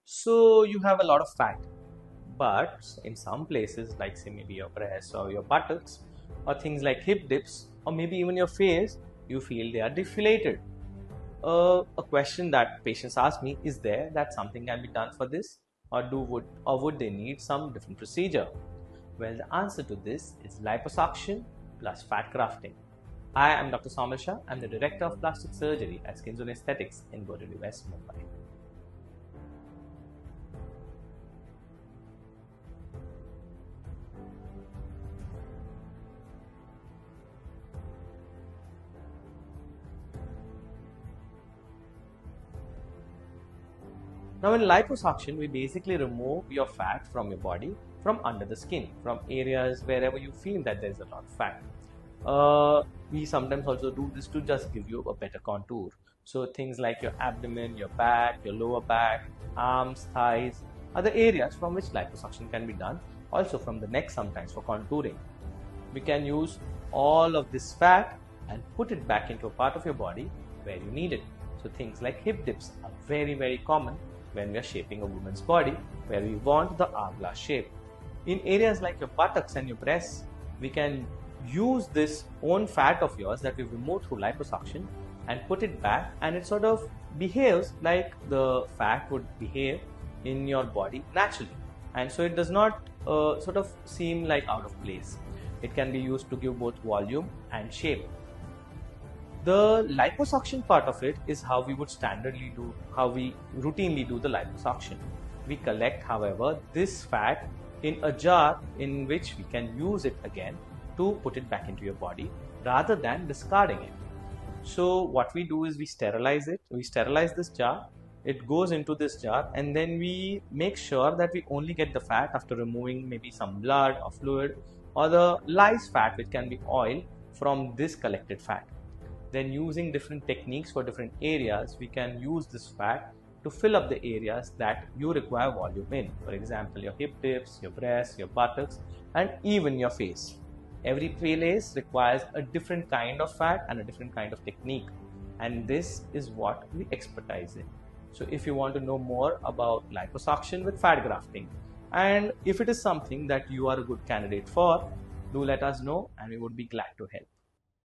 So you have a lot of fat, but in some places, like say maybe your breasts or your buttocks, or things like hip dips, or maybe even your face, you feel they are deflated. A question that patients ask me is there that something can be done for this, or would they need some different procedure? Well, the answer to this is liposuction plus fat grafting. I am Dr. Saumil Shah. I'm the Director of Plastic Surgery at Skin Zone Aesthetics in Borivali, West Mumbai. Now, in liposuction, we basically remove your fat from your body, from under the skin, from areas wherever you feel that there's a lot of fat. We sometimes also do this to just give you a better contour. So things like your abdomen, your back, your lower back, arms, thighs, are the areas from which liposuction can be done. Also from the neck sometimes for contouring. We can use all of this fat and put it back into a part of your body where you need it. So things like hip dips are very common when we are shaping a woman's body where we want the hourglass shape. In areas like your buttocks and your breasts, we can use this own fat of yours that we've removed through liposuction and put it back, and it sort of behaves like the fat would behave in your body naturally, and so it does not sort of seem like out of place. It can be used to give both volume and shape. The liposuction part of it is how we would how we routinely do the liposuction. We collect, however, this fat in a jar in which we can use it again to put it back into your body rather than discarding it. So what we do is we sterilize it. We sterilize this jar. It goes into this jar, and then we make sure that we only get the fat after removing maybe some blood or fluid or the lyse fat, which can be oil, from this collected fat. Then using different techniques for different areas, we can use this fat to fill up the areas that you require volume in. For example, your hip dips, your breasts, your buttocks, and even your face. Every place requires a different kind of fat and a different kind of technique, and this is what we expertise in. So if you want to know more about liposuction with fat grafting, and if it is something that you are a good candidate for, do let us know and we would be glad to help.